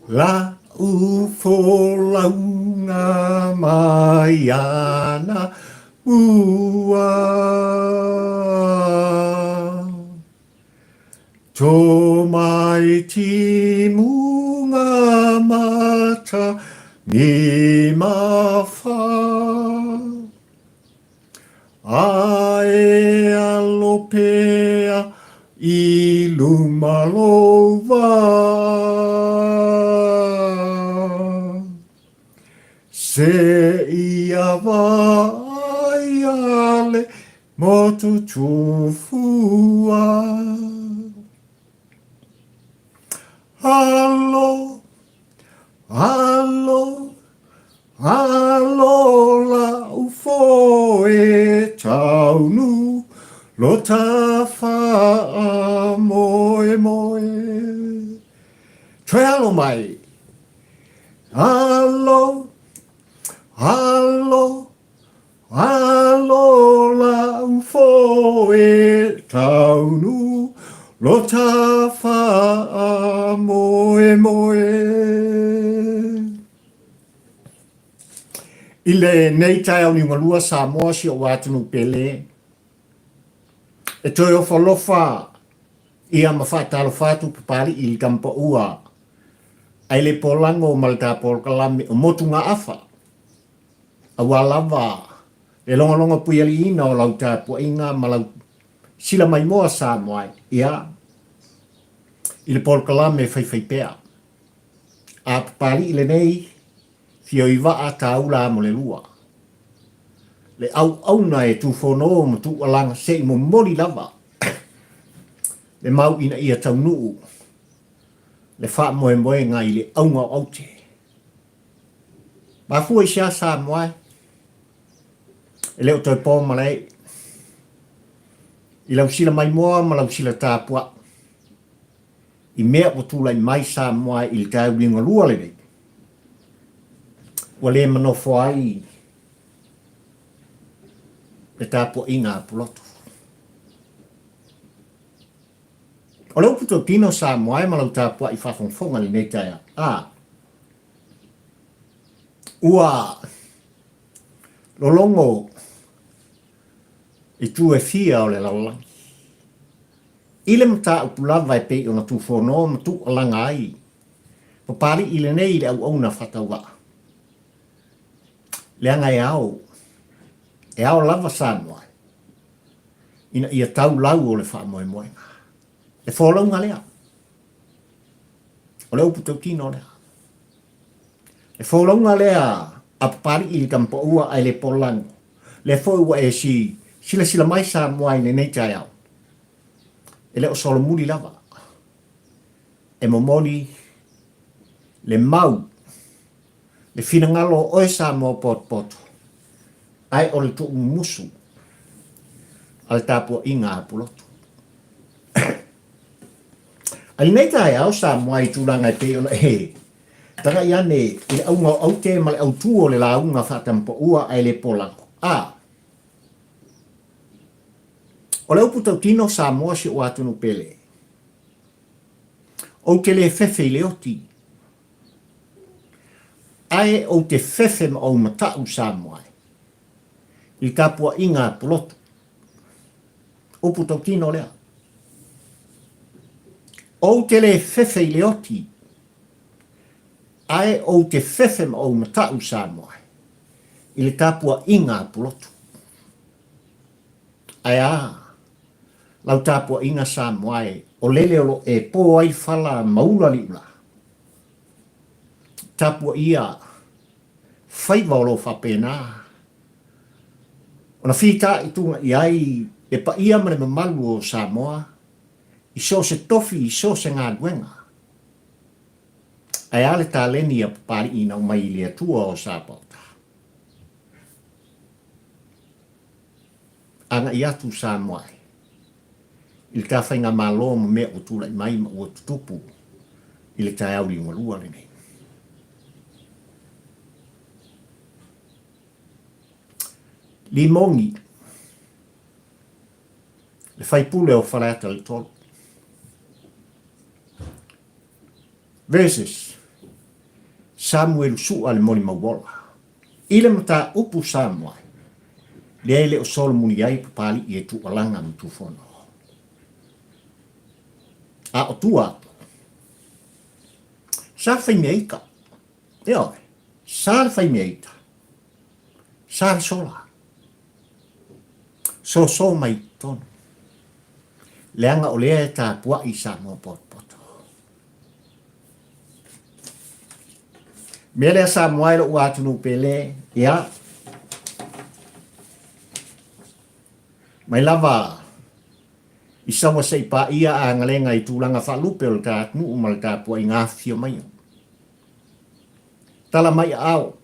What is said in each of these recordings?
La ufo launga maiana ua. Tō mai timunga mata ni mawha. Ae alopea I lumalova. Se ia vaiale motu tufua. Alo, alo, alo la ufo e taunu lo tafa moe moe. Tre alo mai. Alo, alo, alo la ufo e taunu lo tafa moe moe. Ile nei tai au ni ngalua Samoa si o watunu pele. E toi o whalofa ia mawhatalo whatu papari I kampa ua. Ai le polango o malta pol kalame o motu ngā awha. A walawa. E longa longa puyali ina o lau tāpua inga malau sila mai moa Samoa. Ia. I le pol kalame Fefe pea. A papari ile nei fio iwa a taula mo le lua. Le au na e tu whono mo tu alanga se mo mori lava. Le mau ina ia tau nuu. Le wha moe moe ngai le aunga au te. Ma fua I sia sa moe. E leo toi pō malai. I lau sila mai moa ma lau sila tāpua. I mea o tūlai mai sa moe I le tau ringa lua le nei. Wa le manofo ai. Le tāpua inga Pulotu. O leo puto tino sa moe ma lau tāpua I whawhongfonga li nei taia. Ua lolongo I tu e fia o le laulangi. Ile mta upulawa e pe o na tu whono ma tu alanga ai. Papari ile nei le au au na whatawa. Le anga e au. E au lava sa moe. Ina ia tau lau o le wha moe moe. E wholau lea. O leo puto kino lea. E wholau lea a papari ili kampa ua ai le polango. Le whau e sila mai sa moe ne nei tai au. E leo solo muri lava. E momoni le mau. Le finangalo oe sa mo poto. Ai o le tu musu. Al tapua inga Pulotu. Ai nei tai au sa moai tūranga te ona he. Tara iane I aunga au te male au tuo le launga whatampa ua ai le polango. O leo putau tino sa moa si o atunu pele. O te le Fefe I le oti. Ai o te Fefe ma o matau sa moa. I kapua inga Pulotu. O putau tino lea. O te le Fefe I le oti. Ai o te Fefe ma o matau sa moa. I le kapua inga Pulotu. Ai lau tāpua inga sa moai, o lele olo e pō ai whala maula liula. Tāpua ia, whaiva olo whapena. Ona whita I tunga I ai, e pa ia mare mamalu o Samoa, I so se tofi, I so se ngā duenga. Ai ale tā leni a papari ina o mai lia tua o Sapota. Anga I atu Samoai. I le tawhainga malo mo mea o tūlai mai ma ua tutupu I le tai au ringa lua le nei. Limogi. Le whaipule o whaleata le tolu. Versus Samuel su'a le moni mauola. Ile mata upu Samuel. Le le o sol muni ai pali i e tu alanga mi tu fono. A o tua. Sa fai meika. Eo. Sa fai meika. Sa sola. So mai tono. Leanga o lea ta pua i sa mo pot. Mele Samuel o atu no pele. Ya. Mai lava. Isawa sa ipa ia a ngalenga i tūlanga whalupe o ta atmu umal ta pua i ngāwhia mai. Tala mai au.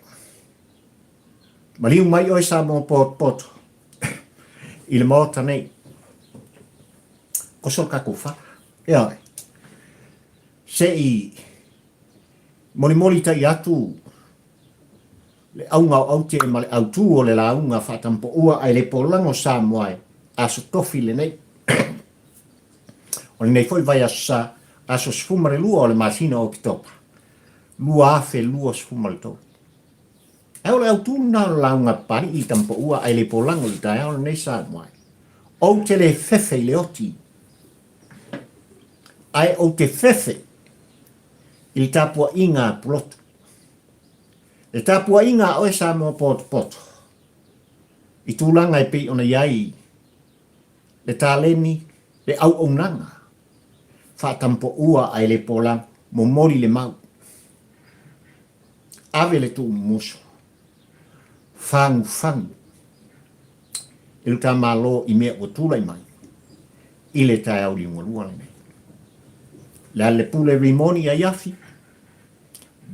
Maliu mai oi sa mo pot. I le mota nei. Kosol kako wha. Ea. Se i moli ta i atu. Le aunga o aute e male autu o le launga whatampo ua ai le polango Samuel. Aso tofi le nei. O nei foi vai asa aso sfumare lua o le masina o kitopa. Lua afe lua sfumare tau. E o le autuna launga pari i tampo ua ai le polango i tae o nei Samuel. O te le Fefe le oti. Ai o te Fefe i tapua inga Pulotu. Le tapua inga o e Samuel pot. I tūlanga e pei ona iai. Le tāleni, le au onanga. Whatampo ua ai le polang, mo mori le mau. Ave le tu muso. Fangu. Ilu tā malo i mea o tūlai mai. I le tai au ringa lua le nei. Le pule rimoni a yafi.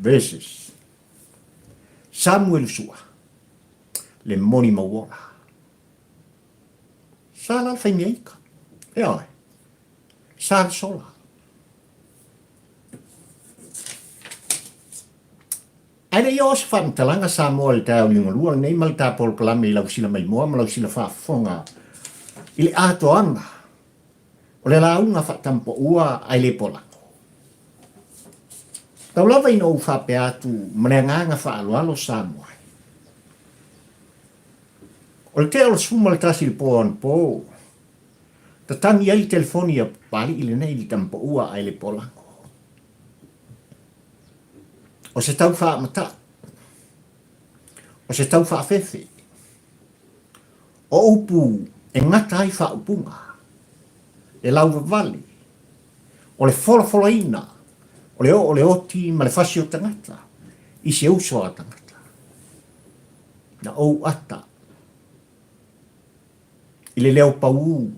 Versus. Samuel sua. Le moni mauola. Sala fai meika. Ea. Sala sola. Aina i os whamtalanga Samuel tau linga lua nei mal tā pol kalame i lau sila mai moa, ma lau sila whafonga. I le ato anga. O le launga whatampo ua ai le pola. Tau lawa ina u whape atu maneanganga whaalualo Samuel. O le te o le sumal tasi le poan po. Ta tangi ai telefonia pali i le nei li tampo ua ai le pola. O se tau wha mata. O se tau wha Fefe. O upu e ngata ai wha upunga. E lauwa vali. O le fola ina. O le oti ma le fasi o tangata. I se uso a tangata. Na ou ata. I le leo pau.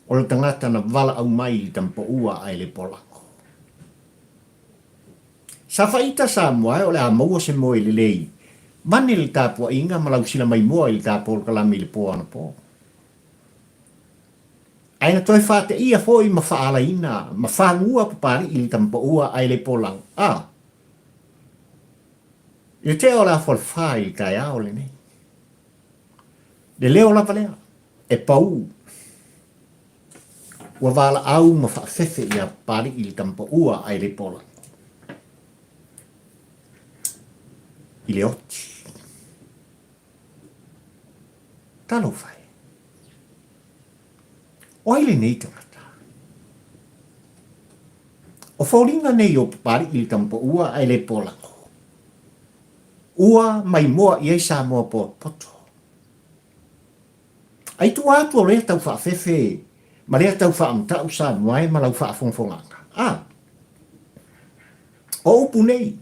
O le tangata na vala au mai i tampo ua ai le polako. Sa whaita Samuel o le a maua se moe le lei. Mane le tāpua inga malau sila mai mua i le tāpua kalami le poana po. Aina toi whate ia foi ma whaala ina, ma whangua papari i le tampo ua ai le polang. I le te o la fol whai i kai ao le nei. Le leo la valea, e pau. Ua wala au ma whaafefe i a pari i le tampo ua ai le polang. I le oti. Talo whai. O ai le nei tangata. O whauringa nei o papari i le tampo ua ai le polako. Ua mai moa i eisa moa poto. Ai tu atu o rea tau whaafefe, ma rea tau whaamtau sa muai ma lau whaafongfonganga. O upu nei.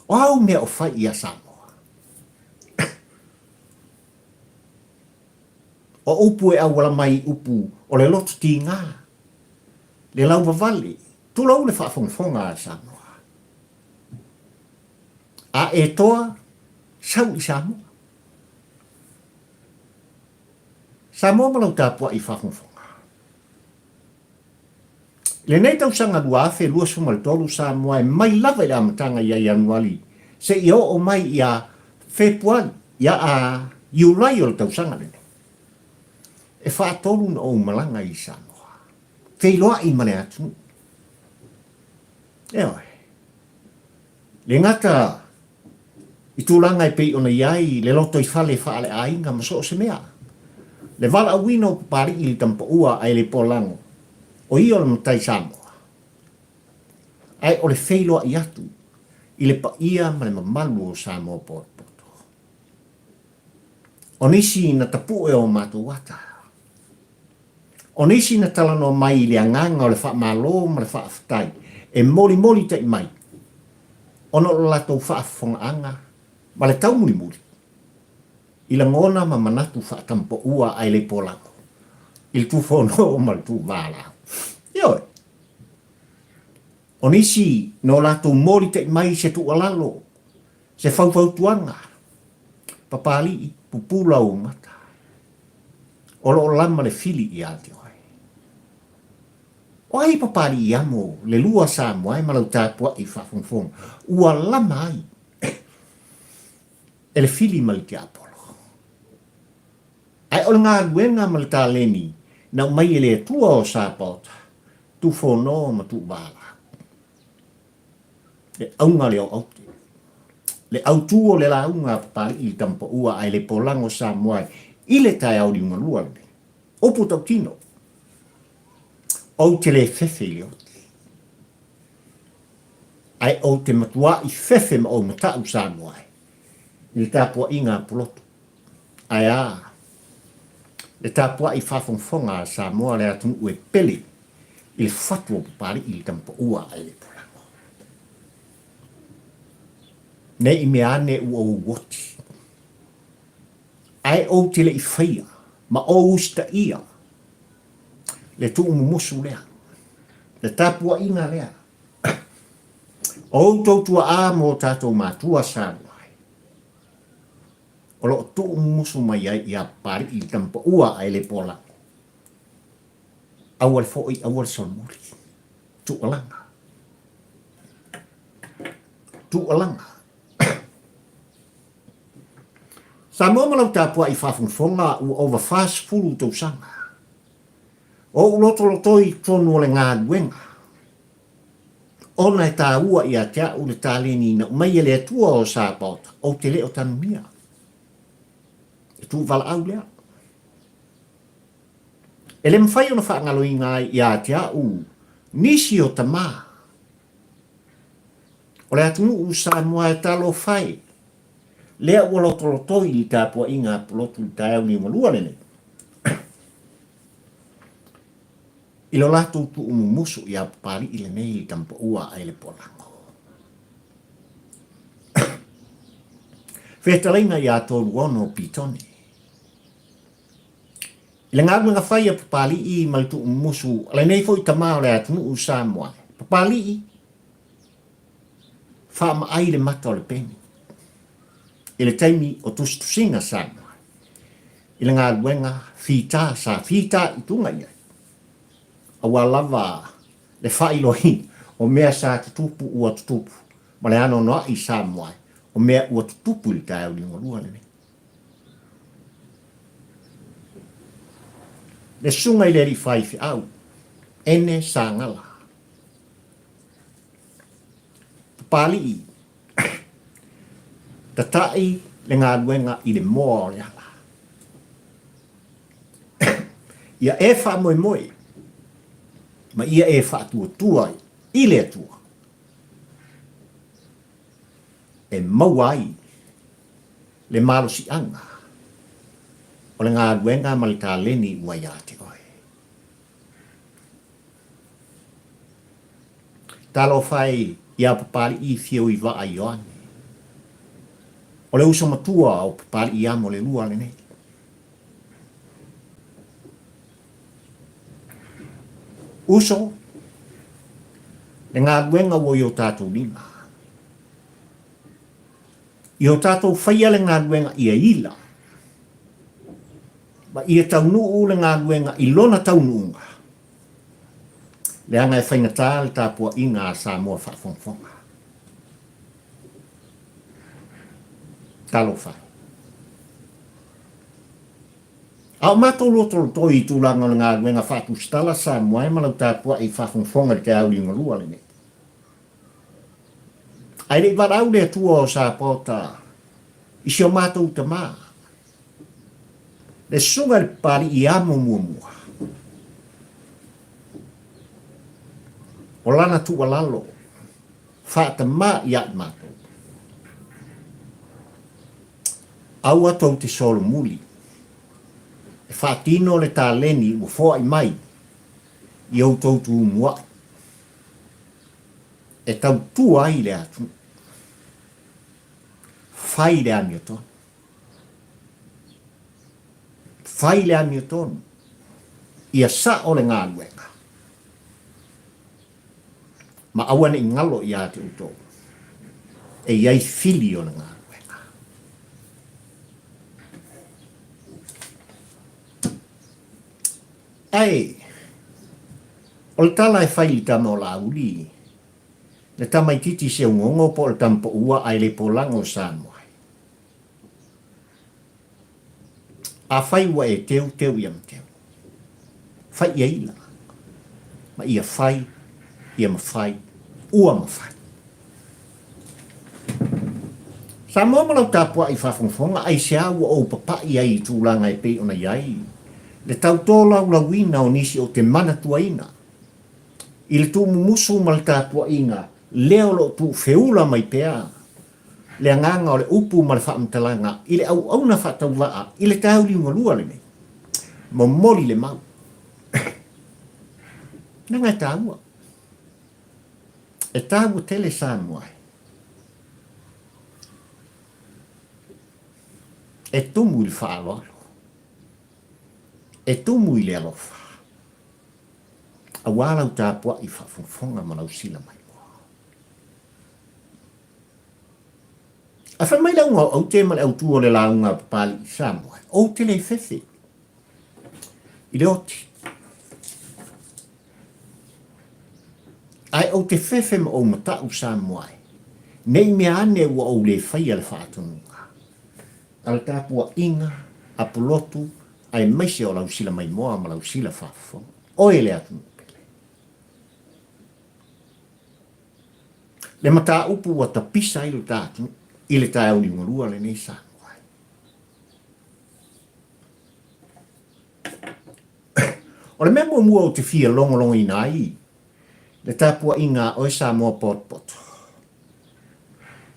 O au mea o whai ia Samoa. O upu e awala mai upu o le lotu ti ngā. Le lau wawali. Tu lau le whaafongfonga a Samoa. A e toa sau i Samoa. Samoa malau tāpua i whaafongfonga. Le nei tau sanga lua afe lua sumaltolu Samoa e mai lava i amatanga i a Januari. Se i o mai i a Februari, i a Iulai o le tau sanga le. E whaatolu na o malanga i Samoa. Feiloa i mane atu. Eo, le ngata i tūlanga i pei ona iai, le loto i whale whaale a inga ma so se mea. Le wala awino pari i li tampa ua ai le polango. O i o le matai Samoa. Ai o le wheiloa i atu. I le pa ia ma le mamalu o Samoa poto. O nisi na tapu e o mātou wata. O nisi na talano mai i le anganga o le wha malo ma le wha aftai. E moli moli te mai. Ono lo lato wha afonga anga. Ma le tau muli muli. I la ngona ma manatu wha tampa ua ai le polango. Il tu fono ma le tu vala. Ioi. O nisi no lato moli te mai se tu alalo. Se fau tuanga. Papali pupula o mata. O lo lama le fili i ate oi. O ai papali i amo le lua Samoa ai malau tāpua i whafungfong. Ua lama ai. E le fili mali te apolo. Ai o ngā luenga mali tā leni na mai ele tua o sāpota. Tu whono ma tu wala. Le aunga leo auti. Le autuo le launga papali i tampa ua ai le polango Samoa i le tai au di ngalua le. Opu tau tino. O te le Fefe le oti. Ai o te matua i Fefe ma o matau Samoa. Le tāpua i ngā Pulotu. Ai a. Le tāpua i whafongfonga Samoa le atunu ue peli. I le whatua papali i le tampa ua ai le polango. Ne i mea ane ua uoti. Ai o te le i whaia. Ma o usta ia. Le tu umumosu lea. Le tāpua i ngā lea. O tautua a mo tātou mātua Samoa. O lo tu umumosu mai ai i a pari i tampa ua ai le polango. Awal fo'i awal solmuri. Tu alanga. Tu alanga. Samoa malau tāpua i whafungfonga ua over fast fulu tau sanga. O uloto i tonu le ngā duenga. Ona e tā ua i a tea u le tāleni na umai ele atua o sāpauta. O te leo tanu mia. E tu vala au lea. Ele mwhai ona whaangalo i ngā i a tea u. Nisi o ta mā. O le atunu u Samoa e talo whai. Lea ua loto i tāpua i ngā Pulotu i tāiau ni malua lene. I lo lato tu umumusu i a pari i le nei i tampa ua ai le polango. Whetalainga i a tolu ono pitoni. I le ngāgu ngā whai a papali i mai tu umumusu, ale nei fo i tamao le atunu u Samoa. Papali i, whaama ai le mata o le peni. I le taimi o tustusinga Samoa. I le ngā luenga whita sa whita i tunga ia. Awa lava le whailohi o mea sa tutupu ua tutupu. Ma le ano noa i Samoa o mea ua tutupu i tai au lingo lua lene. Le sunga i le ri Fefe au. Ene sa ngala. Pali i. Tatai le ngā luenga i le moa o le ala. Ia e wha moe moe. Ma ia e wha tua i le atua. E mauai le marosi anga. O le ngā luenga ma le tā leni ua ia te oe. Talo whai ia papali i whio i wa ai oane. O le usa matua o papali i amo le lua le nei. Uso, le ngā luenga wo i o tātou lima. I o tātou whaia le ngā luenga i a ila. Ma i a taunuu le ngā luenga i lona taunuunga. Le anga e whaingatā le tāpua i ngā Samoa whafongfonga. Talo whai. Au mato loto i tūlanga o ngā luenga whatu stala Samoa e malau tāpua i whafongfonga te au inga lua le ne. Ai le varau le tua o sa pota. Isi o mātou te mā. Le sunga le pari I amo mua mua. O lana tu walalo. Whaata mā I at mātou. Au atou te solo muli. E whaatino le tā leni mo fōa I mai. I au tau tu mua. E tau tu ai le atu. Whai le ami o tonu. Whai le ami o tonu. Ia sa o le ngā luenga. Ma awane I ngalo I ate uto. E iai fili o le ngā luenga. Ai, o le tala e whai li tama o la uli. Le tama I titi se ungongo po le tampo ua ai le polango Samoa. A whai wa e teu teu iam teu. Whai ia ila. Ma ia whai, ia ma whai, ua ma whai. Sa momalau tāpua I whawhongwhonga ai se awa o papa I ai tūlanga e pe ona iai. Le tau tōla ula wina o nisi o te mana tuaina. I le tū mumusu ma le tāpua inga, leo lo tū feula mai pea. Le anganga o le upu ma le whaamtalanga, I le au auna whatau waa, I le tau li ngalua le nei. Mo mori le mau. Nanga e tāua. E tāua tele Samoa. E tumu I le whaaloalo. E tumu I le alofa. A walau tāpua I whawhongwhonga ma lau sila mai. A wha mai launga au te male au tua le launga pali I Samoa. O te le Fefe. I le oti. Ai o te Fefe ma o matau Samoa. Nei mea ane ua o le whaia le whaatonunga. Al tāpua inga, a Pulotu, ai maise o lau sila mai moa ma lau sila whaafonga. O e le atu. Le mata upu wa tapisa I lo tātu. I le tai au ni ngurua le nei Samoa. O le mea mua o te fia longolongo I nai, le tāpua I ngā oe Samoa potpoto.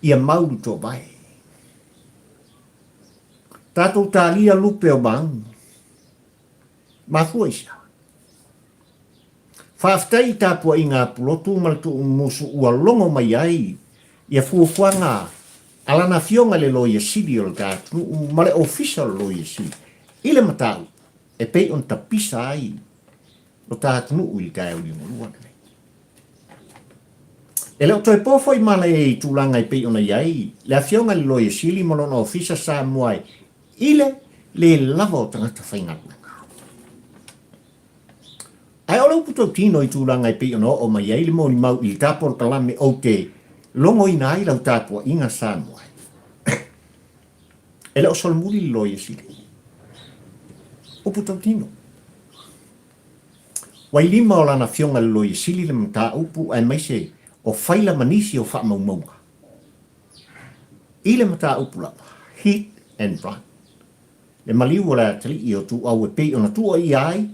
Ia mauru tō vai. Tātou tālia lupe o maungu. Mafua isa. Whaafitai tāpua I ngā Pulotu malatu umusu ua longo mai ai, ia fuafuanga alana fionga le loia sili o le tātunu, ma le official loia sili. I le matau, e pei on tapisa ai, o tātunu ui kai au li ngurua. E leo toi pofo I mala e tūlanga I pei ona iai, le fionga le loia sili molona official Samoa ile le lava o tangata whaingata. Ai o lau puto tino I tūlanga I pei ona o mai iai le moni mau I tāpor kalame o te longo I nai lau tāpua inga Samoa. E leo solmuri li loia sili. O puto tino. Wai lima o lana fionga li loia sili le mta upu ai maise o whaila manisi o wha maumaunga. I le mta upu lapa, hit and run. Le maliu o la tali I o tu au e pei ona tua I ai,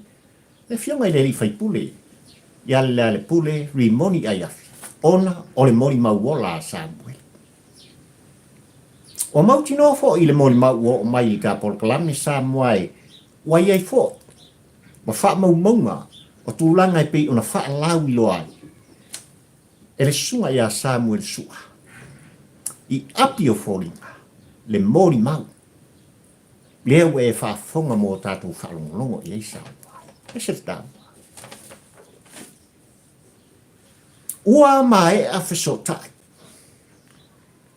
le fionga I le li fai pule. Ia le pule rimoni ai afi. Ona o le mori mau o la Samuel. O mau tino fo I le mori mau o mai I ka polkalame Samuel. Wai ai fo. Ma wha mau maunga o tūlanga I pei ona wha lau I loai. E le sunga ia Samuel sua. I api o fōringa. Le mori mau. Leo e whaafonga mō tātou whalongolongo I ei Samuel. E se tau. Ua mai a whesotai.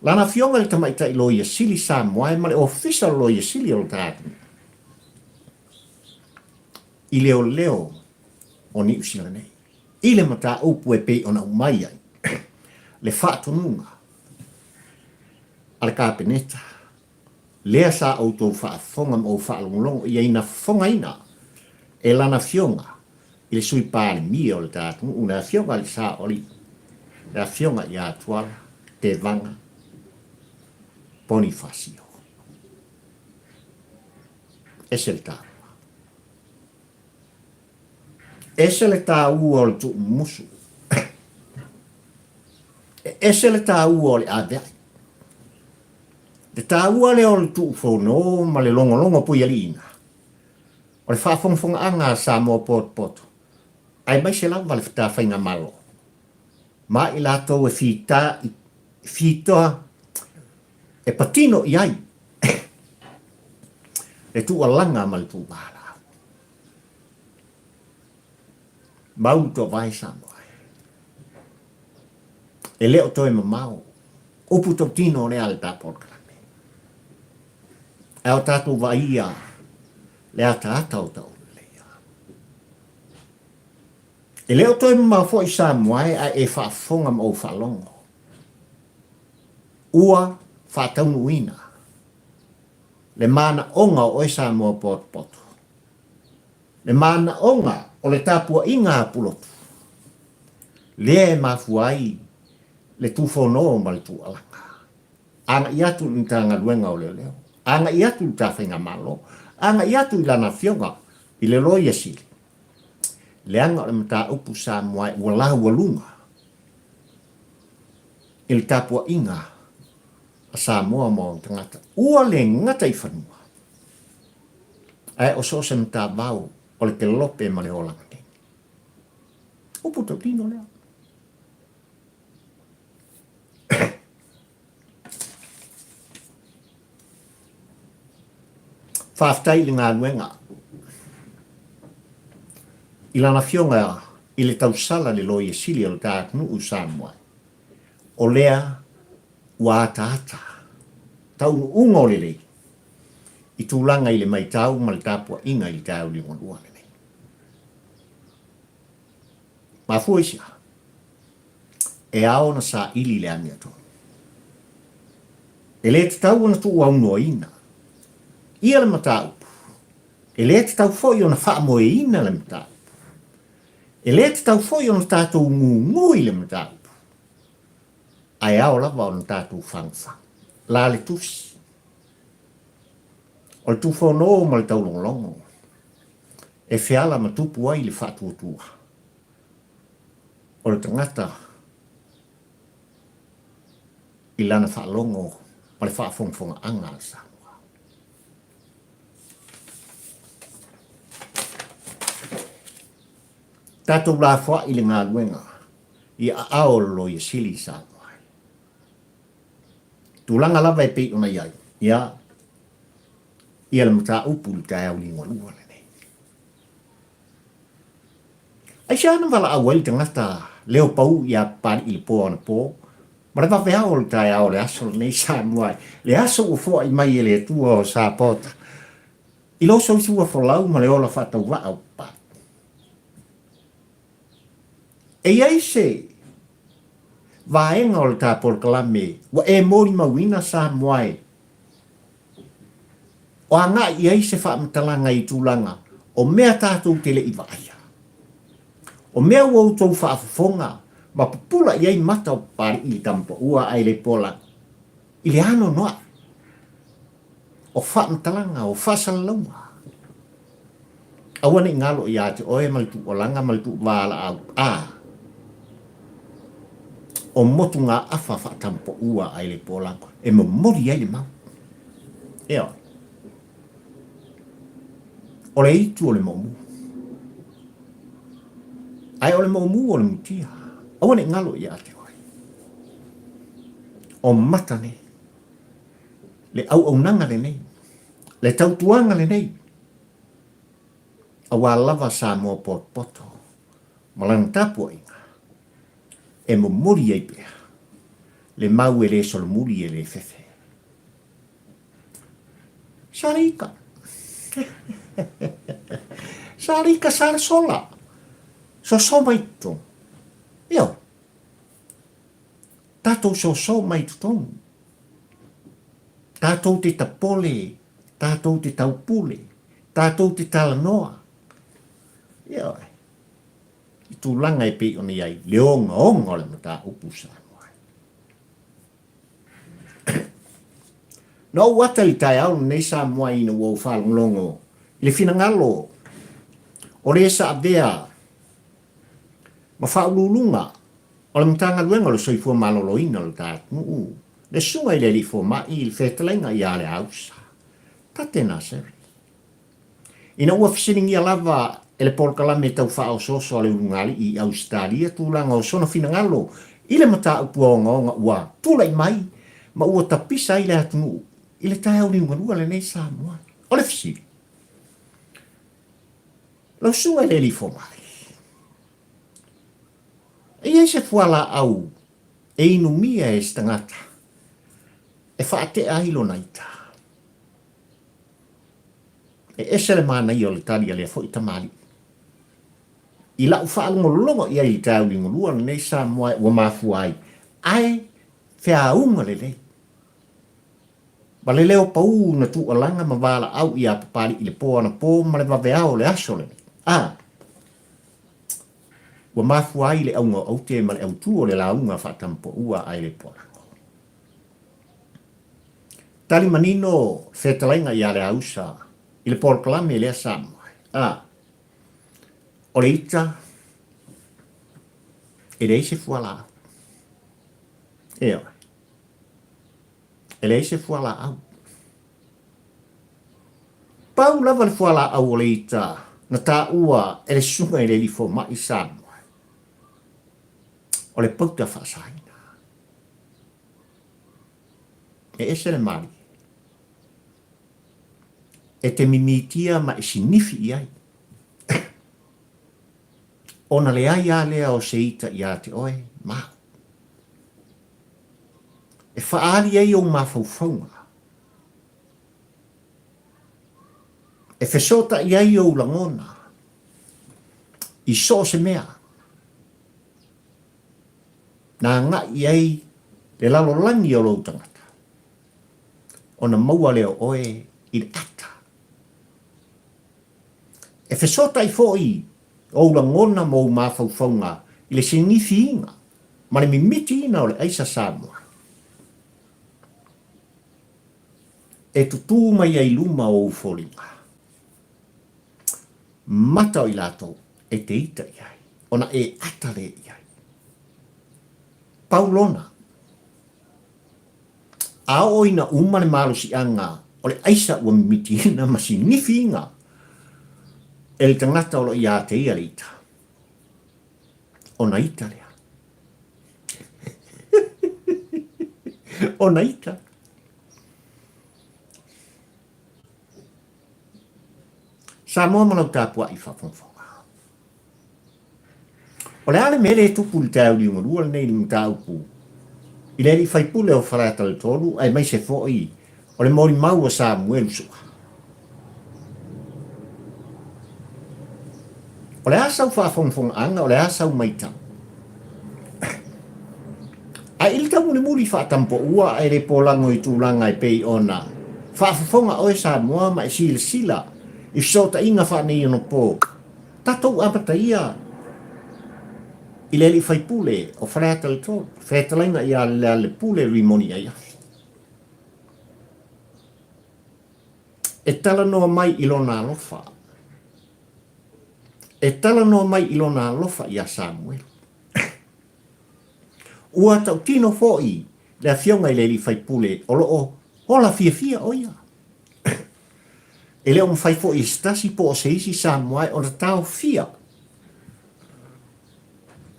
Lana fionga le tamaita I loia sili Samuel, ma le official loia sili o tātou. I leo o ni usila nei. I le mata upu e pei ona umai ai. Le whaatonunga. Ale kāpeneta. Lea sa auto whaafonga mo whaalongolongo I eina fonga ina. E lana fionga. I le sui pāle mia o le tātou. Una fionga le sa oli. Le fionga I a tuala. te vanga Bonifacio. Ese le tā. Ese le tā ua o le tu musu. Ese le tā ua o le avea. Le tā ua le o le tu fono ma le longo pui alina. O le whaafonga anga sa mo pot. Ai mai se lava le whita whainga malo. Ma i lato e fitoa e patino i ai. Le tu alanga ma le tu bala. Mauto vai sa mo. E leo toi mamau. Upu tau tino le al tapor krame. E o tatu vaia le ata o tau lea. E leo toi mamau fo i sa moai a e whaafonga mo whalongo. Ua whaataunu ina. Le mana onga o e sa moa poto. Le mana onga o le tapua inga pulotu. Le mafuai le tufono ma le tu alanga. Anga iatu ni tanga luenga o leo. Anga iatu ni tawhinga malo. Anga iatu i lana fionga i le loia sili. Le anga o le mata upu sa moai wala walunga. I le tapua inga a sa moa mo tangata. Ua le ngata i whanua. Ai o so se mata bau o le ke lope ma le olanga. Upu tau tino leo. Whaftai le ngā nuenga. I lana fionga i le tausala le loia sili o le tātunu u Samoa. O lea ua ata. Tau unga o le lei. I tūlanga i le mai tau ma le tāpua inga i tau li ngondua le nei. Ma fuisia. E ao na sa ili le ania tō. E le te tau ana tū au noa ina. Ia le matau. E le te tau foi o na wha moe ina le matau. E le te tau foi o na tātou ngui le matau. Ai ao lava o na tātou whangwha. La le tusi. O le tufono ma le tau longlongo. E whiala ma tupu ai le whatuatua. O le tangata. I lana whaalongo ma le whaafongfonga anga sa. Tātou la fwa i le ngā luenga i a aolo i sili sa mai. Tūlanga lava e pei ona iai. Ia le mata upu li tai au lingua lua le nei. Ai siana wala awel te ngata leo pau i a pari i le po ana po. Ma le wawe au li tai au le aso nei sa mai. Le aso u fwa i mai e le tua o sa pota. I lo so sua folau ma le ola whatau wa au pa. E ai se, vaenga o le tāpor kalame, wa e mori mawina sa moai. O anga i ai se whaamatalanga i tūlanga, o mea tātou tele i vaia. O mea wau tau whaafafonga, ma pupula i ai mata o pari i tampa ua ai le pola. I le ano noa. O whaamatalanga, o whaasalaunga. Awane ngalo i ate oe malitu o langa malitu wala au. O motu ngā awha whaatampo ua ai le pōlango. E mo mori ai le mau. Ea. O le itu o le momu. Ai o le momu o le mutia. Awane ngalo i ate oi. O mata ne. Le au nanga le nei. Le tautuanga le nei. Awa lava sa mo poto. Malang tapu inga. E mo muri ai pea. Le mau e le sol muri e le fefe. Sarika. Sarika sar sola. So maito. Eo. Tatou so maito tonu. Tatou te tapole. Tatou te taupule. Tatou te talanoa. Eo. I tūlanga e pe ona iai, leonga onga o le mata upu sa moai. No wata I tai au nei Samoa ina ua whalonglongo. I le finangalo, o le esa avea, ma whaululunga, o le mtanga luenga lo soifua malolo ina lo tātunu. Le sunga I le li fo mai I le whetalenga I ale ausa. Tatena seri. Ina ua fisiringi lava ele porkalame tau whao soso ale urungali I Australia tūlanga o sona finangalo. I le mata upua o ngaonga ua tūlai mai, ma ua tapisa I le atunu. I le tae au ni ngarua le nei Samoa. O le fisiri. Lau sunga le li fo mai. E se fuala au, e inu mia e stangata. E whaate ailo naita. E ese le mana I o le tali a le fo I tamali. I lau whaalongolongo I ai tau ni ngolua le nei Samoa ua mafu ai. Ai, whea unga le lei. Ma le leo pau na tu alanga ma wala au I a papari I le po ana po ma le waweao le aso le. Ua mafu ai le aunga au te ma le au tuo le launga whatampo ua ai le porango. Tali manino whetalainga I ale ausa I le porklame le Samoa. O le ita e le ise fuala. Eo. E le ise fuala au. Pau lava le fuala au o le ita na tā ua e le sunga I le li fo mai Samoa. O le pauta whaasaina. E ese le mali. E te mimitia ma e sinifi I ai. Ona le ai a lea o se ita I a te oe, mau. E whaari ai o mawhauwhaunga. E whesota I ai o langona. I so se mea. Nā ngā I ai le lalo langi o lo tangata. Ona maua leo oe I le ata. E whesota I fōi o langona mō mawhauwhaunga I le sinifi inga. Ma le mimiti ina o le aisa Samoa. E tutu mai ai luma o ufolinga. Mata o I lato e te ita I ai. Ona e atare I ai. Paulona. A oina umane malusi anga o le aisa ua mimiti ina ma sinifi inga. E le tangata o lo I a te ia le ita. Ona ita lea. Ona ita. Samoa manau tāpua I whawhongwhonga. O le ale mele e tupu li tau li ungarua le nei li mta upu. I le li whaipule o wharata le tolu, ai mai se fōi o le mori mau o Samuel sua. O le asau whawhongwhonga anga, o le asau maitau. A ili tau muli whaatampo ua ai le polango I tūlanga I pei ona. Whaafafonga oe Samoa ma I sila. I sota inga whanei ono pō. Tatou apata ia. I le li whaipule o wharata le tō. Whetalainga ia le pule rimoni ai. E tala noa mai I lona alofa. E tala noa mai I lona alofa ia Samuel. Ua tau tino fōi le a fionga I le li whaipule o loo hola fia oia. E leo mwhai fōi stasi po o seisi Samuai o na tau fia.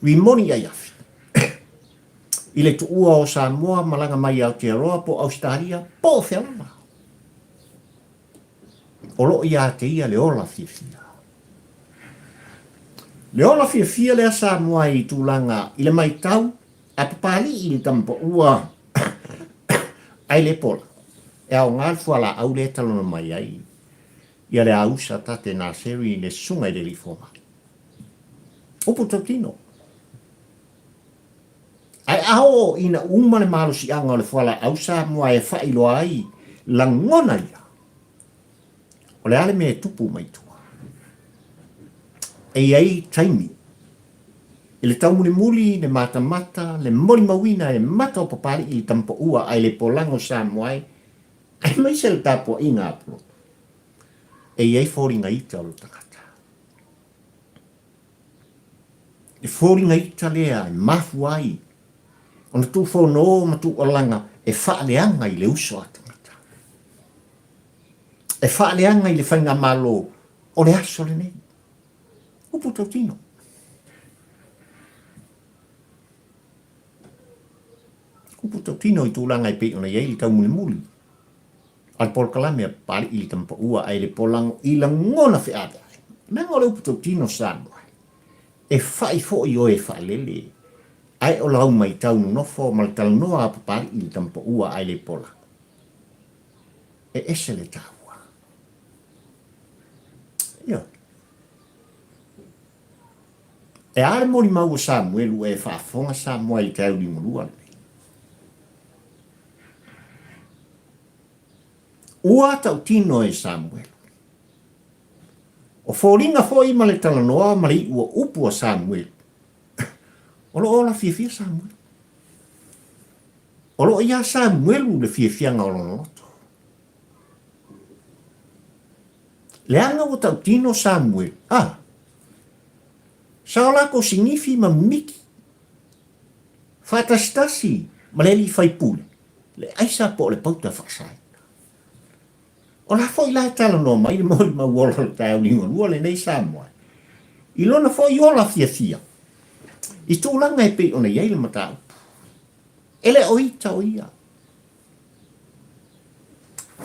Rimoni ai afi. I le tu ua o Samoa malanga mai au te aroa po Australia po o whialama. O loo ia te ia le ola fia. Le ola fia le a Samoa I tūlanga I le mai tau a papali I le tampo ua ai le pola. E au ngā fuala au le talona mai ai. Ia le ausa tate nā seri le sunga I le li fōma. Upu tautino. Ai ao ina umane malusi anga o le fuala ausa mua e whailoa ai langona ia. O le ale me tupu mai tua. E ai taimi. I le tau muli le mata, le mori mawina e mata o papari I le tampo ua ai le polango Samoai Ai mai se le tapo inga aplo. E iei fōringa ita o lo tangata. E fōringa ita lea, e mafu ai. Ona tu whono ma tu olanga, e whaaleanga i le uso a tangata. E whaaleanga i le whainga malo, o le aso le nei. Upu tau tino. Upu tau tino i tūlanga i pe ona iei li tau muli muli. Al pol kalame a pari i li tampa ua ai le polango i la ngona whi ade. Mengo le upu tau tino sāno. E whai fo i o e whaalele. Ai o lau mai tau no nofo ma le talanoa a papari i li tampa ua ai le pola. E ese le tāua. Ia. E are mori mau o Samuelu e whaafonga Samoa i tau li murua. Ua tau tino e Samuelu. O fōringa fo i ma le talanoa ma le ua upu a Samuelu. O lo ola Fefe Samuelu. O lo ia Samuelu le Fefeanga o lonoto. Le anga o tau tino Samuelu. Saola ko signifi ma miki. Fatastasi ma le li fai pule. Le aisa po le pauta whasai. O la foi la tala no mai mo ma wola tau ni ngua le nei Samoa. I lona foi ola fia. I tūlanga e pe ona iei le matau. Ele oita o ia.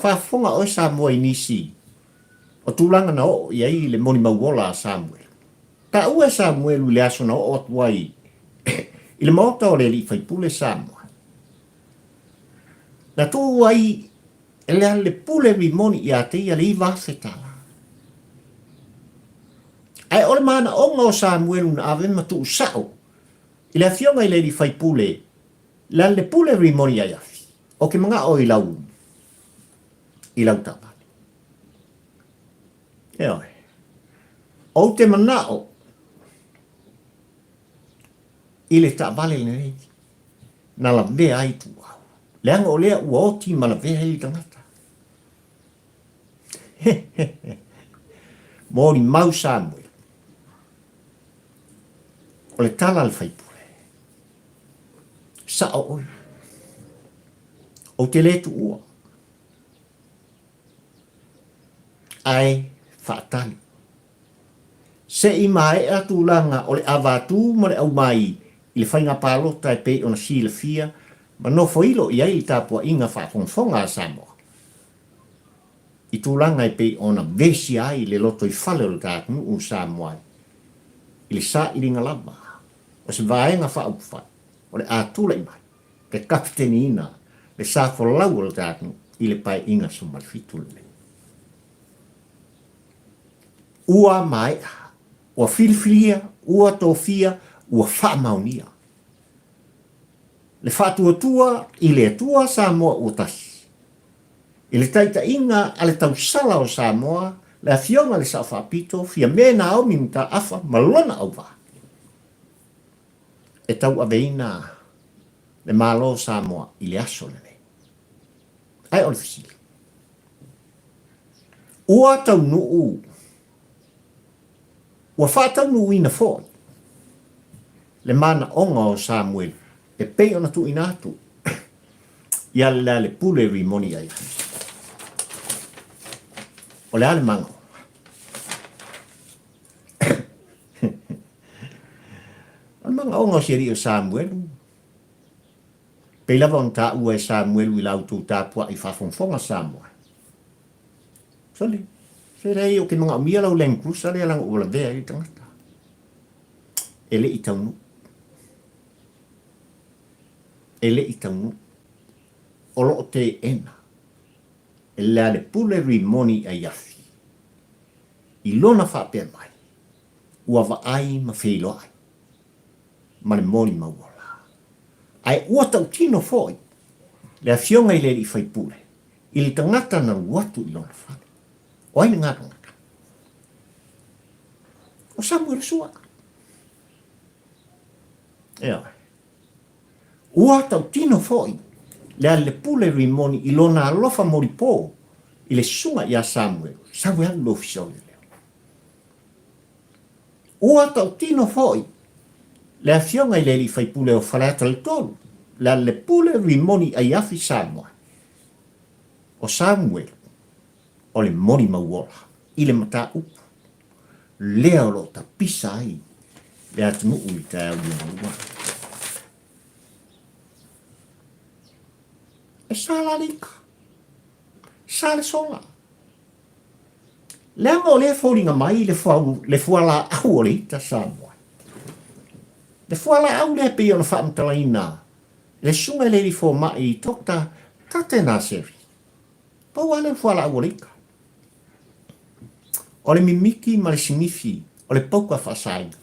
Whafonga o Samoa i nisi. O tūlanga na o iei le moni mauola a Samuel. Ta ua Samuel le aso na o atuai. I le maota o le li fai pule Samoa. Na tū ai ele le pule vi moni i ate ia le i wafetala. Ai ole mana onga o Samuel na ave matu sao. I le fionga i le li fai pule. Le pule vi moni ai afi. O ke mga o i lau. I lau tapani. E oi. O te manao. I le tapale le nei. Na la vea ai tu au. Le anga o lea ua oti ma la vea i tangata. Mori mau Samuel. O le tala le faipule. Sa o oi. O te letu ua. Ai whaatali. Se i mai atu langa o le avatu ma le au mai i le whainga pālota e pe ona si le fia ma no foilo i ai tāpua inga whaafonfonga a Samoa. I tūlanga i pe ona vesi ai le loto i whale o le tātunu u Samoa. I le sa i ringa lava. O se vaenga whaupwhai. O le ātula i mai. Ke kapiteni ina. Le sa whalau o le tātunu i le pai inga sumalfitu le. Ua mai. Ua filfilia. Ua tofia. Ua whamaunia. Le whatuatua i le atua Samoa ua tasi. I le taita inga ale tau sala o Samoa, le afionga le sa whapito, fia mena au mimta afa malona au wa. E tau aveina le malo Samoa i le aso le ne. Ai o le fisili. Ua tau nuu. Ua whatau nuu ina fōi. Le mana onga o Samuel, e pei ona tu inatu. Ia le pule ri moni ai. O le ale mango. Al manga onga o siri o Samuel. Pei lava on ta ua e Samuel i lau tu tāpua i whafonfonga Samoa. Sali. Se rei o ke mga umia lau lengku, sali alang ula vea i tangata. Ele i taunu. Ele i taunu. Olo o te ena. E lea le pule ri moni a yafi. I lona whapea mai. Ua wa ai ma whilo ai. Ma le moni ma wala. Ai ua tau tino foi. Le a fionga i le i whai pule. I li tangata na watu i lona whane. O ai ngā tangata. O Samuel sua. Ea. Ua tau tino foi. lea le pule rimoni i lona alofa moripo i le sunga ia Samuel. Samuel lo fisole leo. Ua tau tino foi. Lea fionga i le li fai pule o falata le tolu. Lea le pule rimoni ai afi Samuel. O Samuel. O le moni mauola. I le mata upu. Lea o lo ta pisa ai. Lea tunu ui ta au ni maua. E sala lika. Sala sola. Lea mo le fōringa mai le fuala au o le ita Samoa. Le fuala au le pe ona whaamtalaina. Le sunga le li fō mai i tokta tate nā seri. Pau ane fuala au o le ika. O le mimiki ma le sinifi o le pauka whasainga.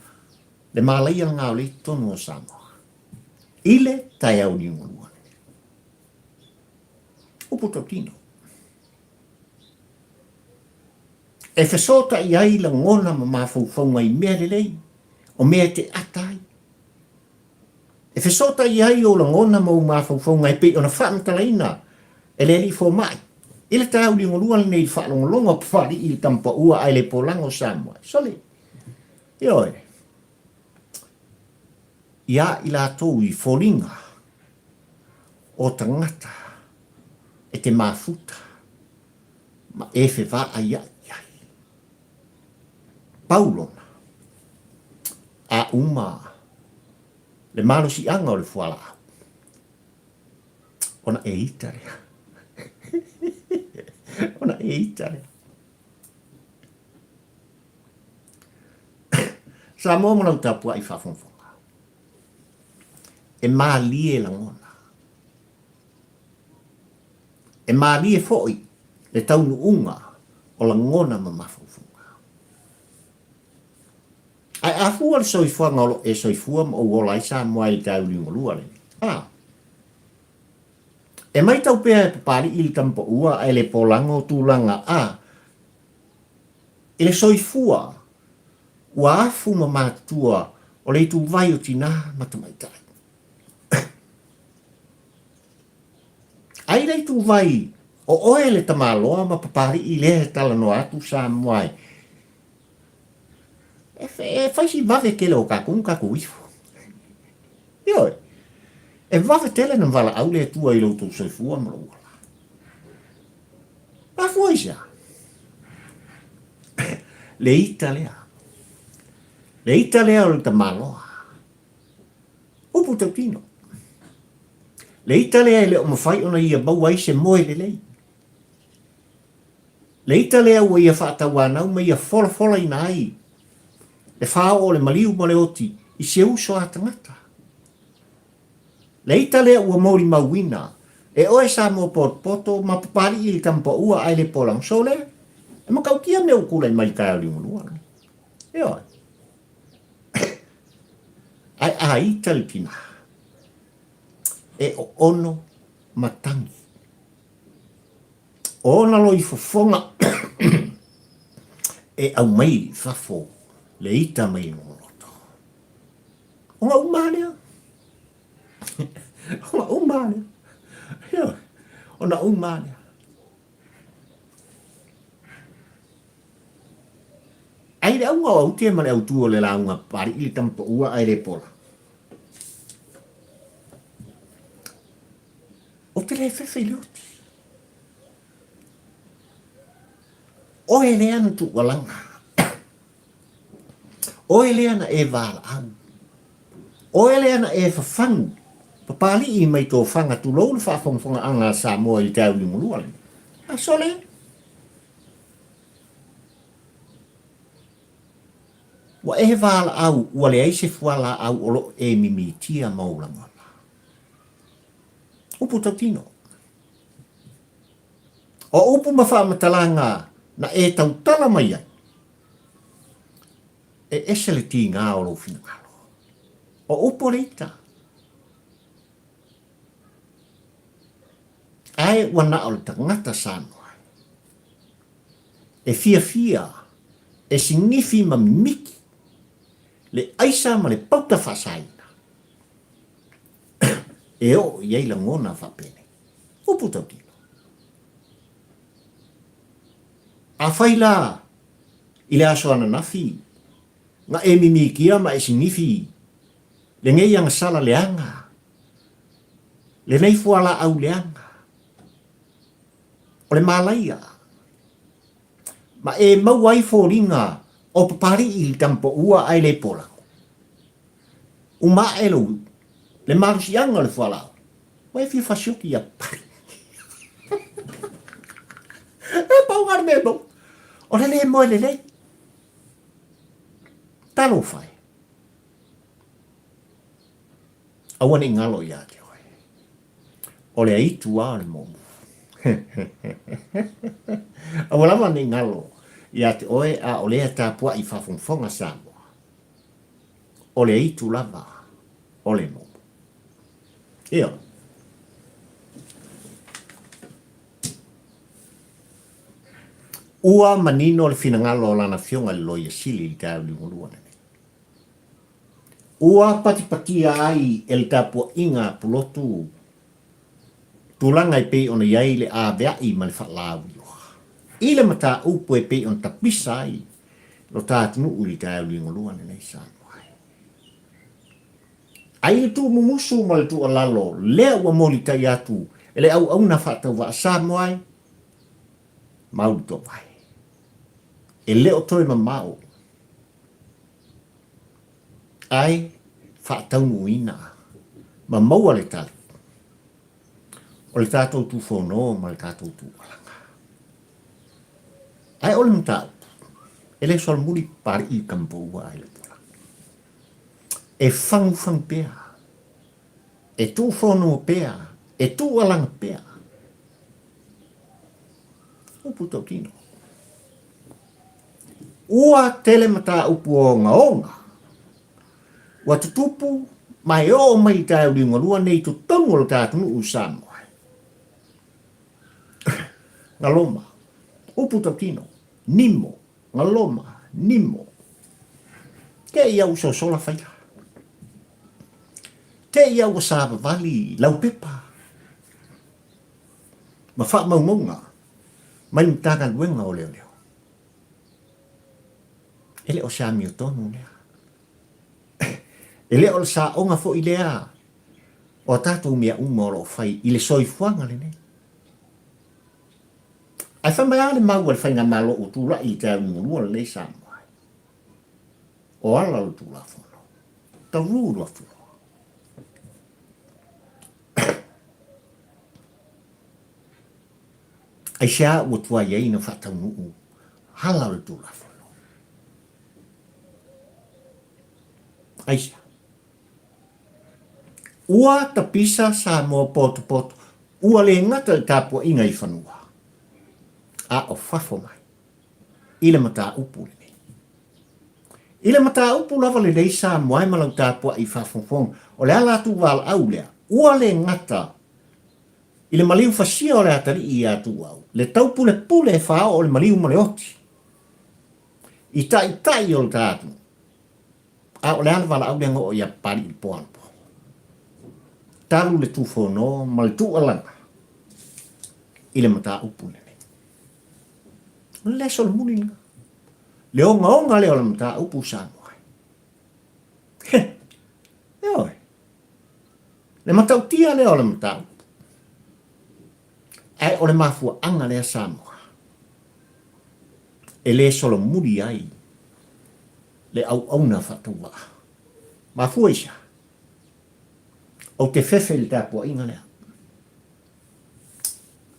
Le mālaia ngā o le tonu o Samoa. Ile tai au ni ngurua. Upu totino. E whesota i ai la ngona ma mawhauwhaunga i mea lelei, o mea te atai. E whesota i ai o la ngona ma mawhauwhaunga i pe o na whaamtalaina, e le li fō mai. Ile tau li ngolua nei whaalongolonga pawhari i le tampa ua ai le polango Samoa. Sole. Ioi. Ia i la tōu i whoringa o tangata e te mafuta ma e whewha ai ai. Paulona a uma le malo si anga o le fuala ona e itare ona e itare sa mo mona utapua i whafonfonga e maalie la ngona e maalie foi le taunu unga o la ngona ma mafonfonga ai afua le soifua ngolo e soifua o wola i Samoa i tau li ngolua le. E mai tau pēa e papari i tampa ua ai le polango tūlanga e le soifua ua afu ma mātua o le tu vai o tina matamaitai. Ai le tu vai o oe le tamaloa ma papari i le tala no atu Samoa e faisi vave kele o kaku ifu. Ioi. E vave tele na vala au le tua i loutou soifua ma louala. A fuaisa. Le ita lea. Le ita lea o le tamaloa. Upu tau tino. Le ita lea le o mawhai ona ia bau ai se moe le lei. Le ita lea ua ia whaatawanau ma ia fola ina ai. Le whao o le maliu ma le oti i se uso a tangata. Le ita lea ua mori mauina e oe sa mo poto ma papari i tampa ua ai le polang sole e makaukia me ukula i mai kai ali ngulua. E oe. Ai a ita le pina. E o ono matangi. Ona lo i fofonga e au mai fafo. Le ita mai ngoloto. Onga umanea. Onga umanea. Ona umanea. Ai le aunga o autia ma le autua le launga pari ili tampa ua ai le pola. O te le Fefe lioti. O e le anu tu walanga. O ele ana e vala au. O ele ana e whawhangu. Papali i mai tō whanga tu lou le whawhonga anga Samoa i tau li mulua. A sole. Wa e vala au, ua le aise fuala au olo e mimitia maulanga. Upu tautino. O upu mawhamatalanga na e tautala mai ai. E ese le ti ngā o lo finangalo. O upo reita. Ai wana o le tangata Samoa. E fia. E sinifi ma miki. Le aisa ma le pauta whasaina. E o iei la ngona whapene. Upu tau tino. A whaila, i le aso ana nafi, nga e mimi kia ma e sinifi, le ngei ang sala leanga, le nei fuala au leanga, o le malaia, ma e mauai fōringa, o papari i tampo ua ai le pola. Uma e lo, le marusianga le fuala, wa e fi fasioki a pari. E pau ngar me bo, o le moe le lei, talo fai. Awane ngalo ia te oe. O le aitu a le momu. Awalama ni ngalo ia te oe a o lea tāpua i whawhongwhonga Samoa. O le aitu lava o le momu. Ia. Ua manino le finangalo o lana fionga le loia sili i tāu li ngolua nene. Ua patipatia ai el tāpua inga Pulotu. Tulanga i pei ona iai le a veai ma le whalawi. I le mata upu e pei on tapisa ai. Lo tātinu uri tāu li ngolua nene i Samoa. Ai le tu mumusu ma le tu alalo. Lea ua moli tai atu. Ele au au na whatau wa Samoa. Mauri to vai. E leo toi ma mau. Ai, whaatau muina. Ma maua le tatu. O le tātou tu whono, ma le tātou tu alanga. Ai, o le mtau. E le sol muri pari i kampo ua ai le pula. E whang pea. E tu whono pea. E tu alanga pea. O puto kino. Ua tele mata upu o ngaonga. Wa tutupu mai o mai tai ringa lua nei tu tongo le tātunu u Samoa. Ngaloma. Upu takino. Nimo. Ngaloma. Nimo. Te ia uso sola whaia. Te ia usaba vali. Lau pepa. Ma wha maunga. Mai mtakan wenga o leo leo. Ele o sa mi tonu lea. Ele o sa onga fo ilea. O tatu mea umoro fai ile soifuanga le ne. Ai fa mai ale mau al fainga malo o tula i te ngulua le Samoa. O ala o tula fono. Ta ruru a fono. Ai sia o tua iei na whatau nuu. Hala o tula fono. Aisha. Ua tapisa sa mo poto. Ua le ngata le tapua inga i whanua. A o whafo mai. Ile mata upu le nei. Ile mata upu lava le nei sa moai malau tapua i whafongfong. O le ala tu wal au lea. Ua le ngata. Ile maliu fasia o le atari i atu au. Le taupule pule e whao o le maliu male oti. I tai o le tatu. A o le ala wala au lengo o ia pari i poanpo. Talu le tu whono, ma le tu alanga. Ile mata upu le nei. Le sol muninga. Le onga le o le mata upu Samoa. Le oi. Le mata utia le o le mata upu. Ai o le mafua anga le Samoa. E le solo muri ai. Le au na fatua. Mafua isa. O te fefe le tāpua inga lea.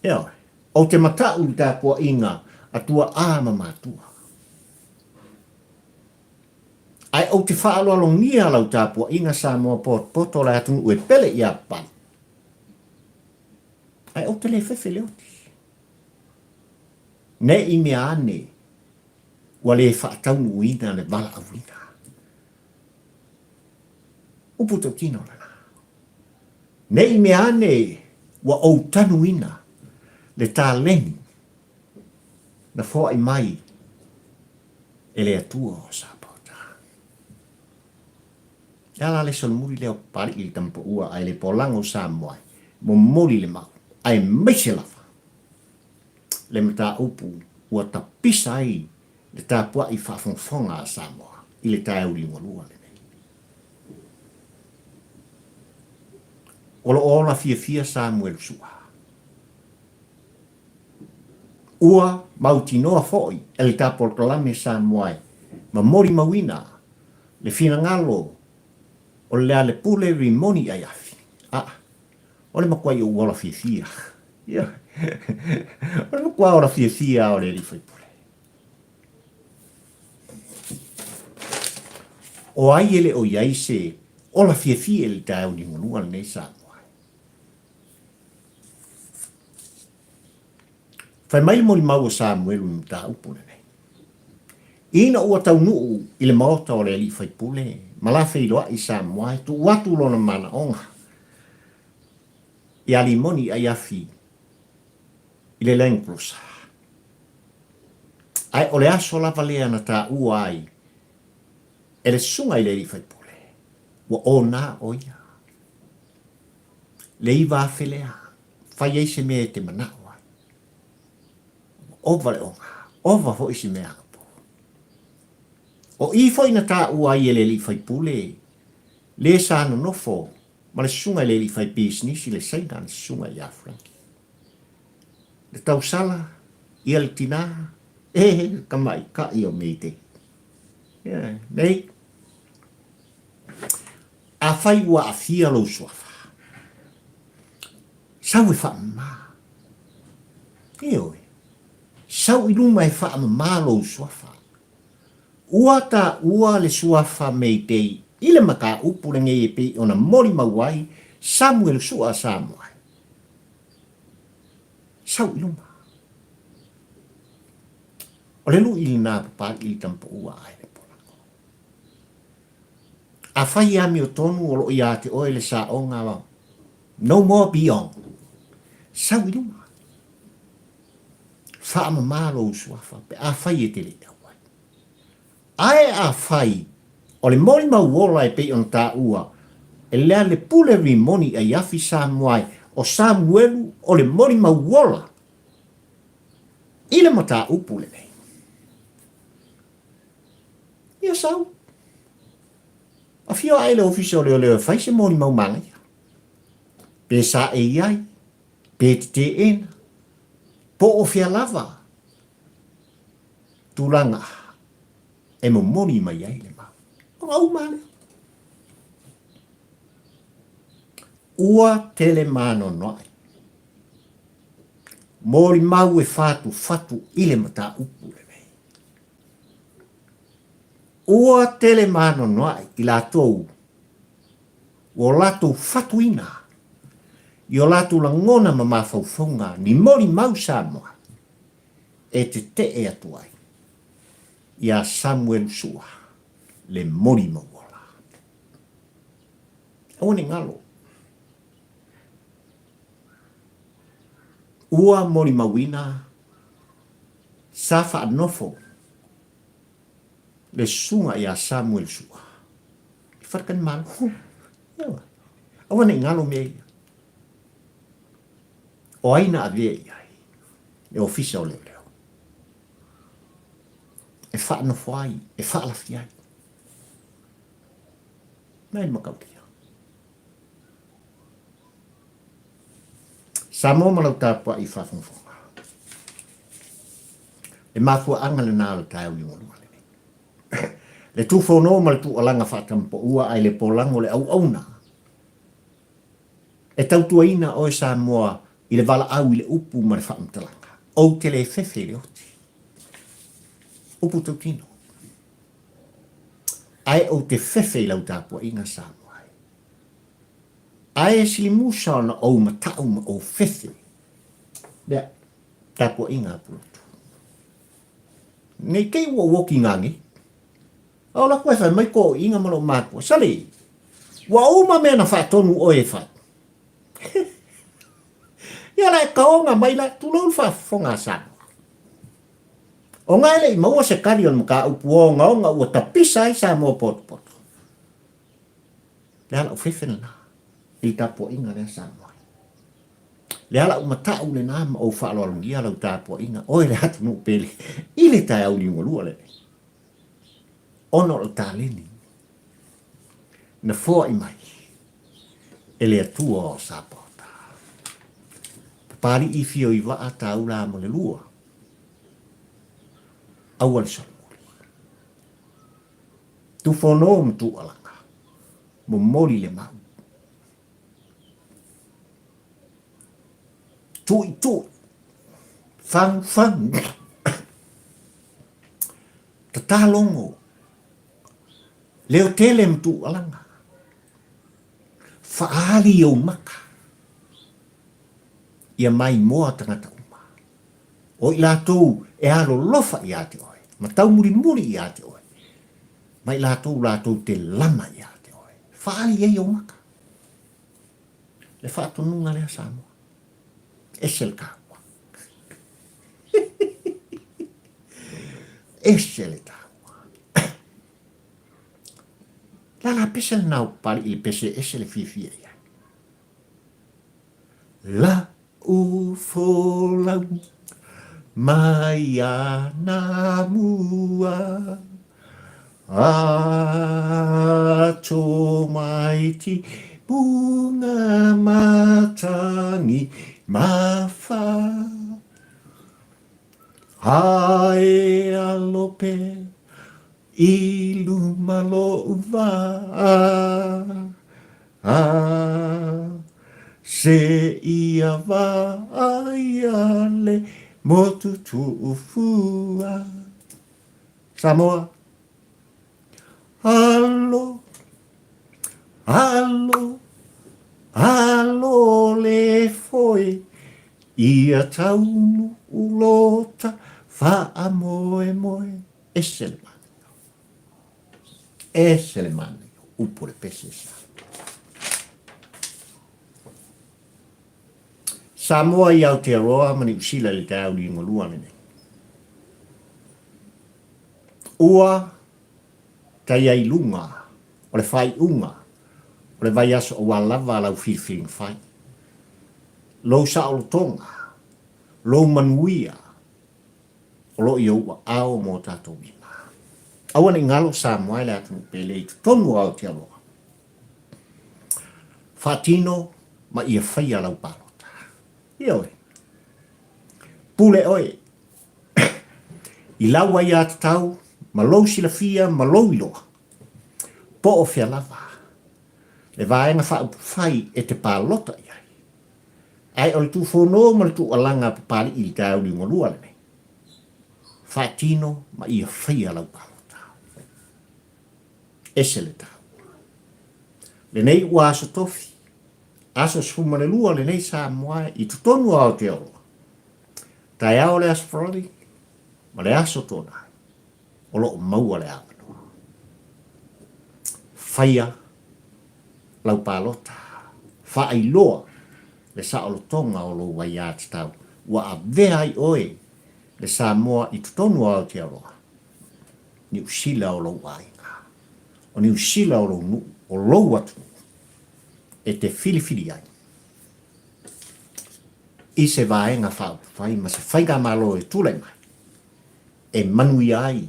Eo. O te matau le tāpua inga atua ama matua. Ai o te whaalolongia lau tāpua inga Samoa poto le atunu ue pele i apan. Ai o te le fefe le oti. Ne i mea ane. Wa le whaataunu uina le bala awina. Uputo kino lana. Ne i mea ane wa o tanu ina le tā leni na fōa i mai e le atua o Sapota. Ala le son muri leo pari i tampo ua ai le polango Samoa mo mori le mau. ai meise lava. Le mata upu ua tapisa ai le tāpua i whaafonfonga a Samoa i le tae uli ngolua le nei. Olo ola fia Samuel sua. Ua mautinoa foi e le tāpol kalame Samoa ma mori mawina le fina ngalo o le ale pule rimoni ai afi. O le makuai o ola fia. Yeah. O le makuai ola fia o le rifai pule. O ai ele o iai se ola fia le tae uli ngolua le nei Samoa. Fai mai mori mau o Samuel un ta upule nei. Ina ua tau nuu i le maota o le ali fai pule. Malafe iloa i Samoa tu watu lona mana onga. I alimoni ai afi i le lengplosa. Ai ole aso lava lea na ta ua ai. E le sunga i le ali fai pule. Ua o na oia. Le iwa afelea. Fai eise mea te manao. Ova le onga, ova ho isi mea po. O i foi na tā ua i ele li fai pule, le sa no nofo, ma le sunga le li fai business, le saina le sunga i a Franki. Le tau sala, i al tina, kamai ka i o meite. Nei, a fai ua a fia lo suafa. Sau e wha ma. Oi. Sau iluma e wha malo suafa. Ua ta ua le suafa mei pei, ile maka upure ngei pei ona mori mawai, Samuel sua Samuel. Sau iluma. O le lu ili nā papa ili tampo ua ai le polako. A whai ami o tonu o lo ia te oe le sa onga wa. No more beyond. Sau iluma. Whaama mālo usuafa, pe a whai e te le tauai. Ae a whai, o le mori mauola e pei on tā ua, e lea le pule rimoni a yafi Samuai, o Samuelu o le mori mauola. Ile mata upu le nei. Ia sau. A fio ai le ofisa o leo whai se mori mau mangai. Pe sa e iai, pe te ena. Po o fia lava. Tulanga. E mo moni mai ai le mau. O au male. Ua tele mano noai. Mori mau e fatu ile mata upu le mei. Ua tele mano noai i la tou. O lato fatu ina. I o latu la ngona ma mawhauwhaunga ni mori mau Samoa e te e atuai. Ia Samuel sua le mori mauola. Awane ngalo. Ua mori mawina safa anofo le sunga ia Samuel sua. I wharakan malo. Awane ngalo mea. O aina a vea iai, e ofisa o leo leo. E wha no whai, e wha ala fiai. Nai makautia. Sa mō malau tāpua i whawhongwhonga. E māfua anga le nālo tāi ui ngolua le nei. Le tūwho no ma le tū alanga whatampo ua ai le polango le au auna. E tautua ina o e sa moa i le wala au i le upu ma le whaamtalanga. O te le Fefe le oti. Upu tau tino. Ai o te Fefe lau tāpua inga Samoa. Ai e sili musa ona o matau ma o Fefe. Lea, tāpua inga Pulotu. Nei kei ua woki ngangi. Au la koe whai mai ko inga malo mākua. Sali, wa uma mea na whaatonu o e whai. Ia lai kaonga mai la tulou whaafonga Samoa. O ngai le i maua se kari on mga upu o ngaonga ua tapisa i Samoa poto. Lea la ufefena na. I tapo inga rea Samoa. Le ala umata ule na ma o fa lo ngia lo ta po ina o le hatu no pele ile ta au ni ngolua le ono o ta leni na fo i mai ele atua o sapota pari i fio i va ata ula mo le lua awal sa tu fonom tu alanga mo moli le mau tu fang tatalongo leo telem tu alanga faali o maka ia mai moa tangata uma o ila tu e alo lofa i ate oe ma tau muri i ate oe ma ila tu te lama i ate oe faali e o maka le fatu nunga le asamo esel kawa esel kawa la pesel nau pali il pese esel fifi ia la ufolau mai ana mua ato mai ti bunga matangi mafa hae alope ilu malo uva se ia va aiale motu tu ufua Samoa alo le foi ia taunu ulota fa moe eselemane upore pesesa Samoa i Aotearoa mani usila le tau li ngolua nene. Ua tai ai lunga, o le fai unga, o le vai aso o walava lau whiwhiring fai. Lou sa o tonga, lou manuia, o lo i ua ao mo tato wina. Awana ingalo Samoa le atu pele i tonu Aotearoa. Fatino ma ia whaia lau palo. Ioe. Pule oe. I laua ia tau, ma lou sila fia, ma lou iloa. Po o fia lava. Le vaenga whai e te pālota iai. Ai o le tu whono ma le tu alanga pāli i tau li ngolua le. Fatino ma ia whaia lau pālota. Ese le tau. Le nei ua aso tofi. Aso sfumane lua le nei Samoa i tutonu a Aotearoa. Tai ao le asfroli, ma le aso tona, o lo maua le awanoa. Whaia, lau pālota, whaailoa, le saolotonga o lo waiat tau, wa a vea i oe, le Samoa i tutonu a Aotearoa. Ni usila o lo wainga, o ni usila o lo nu, o lo watu, e te filifili ai. I se vaenga whai, ma se whainga malo e tule mai. E manui ai,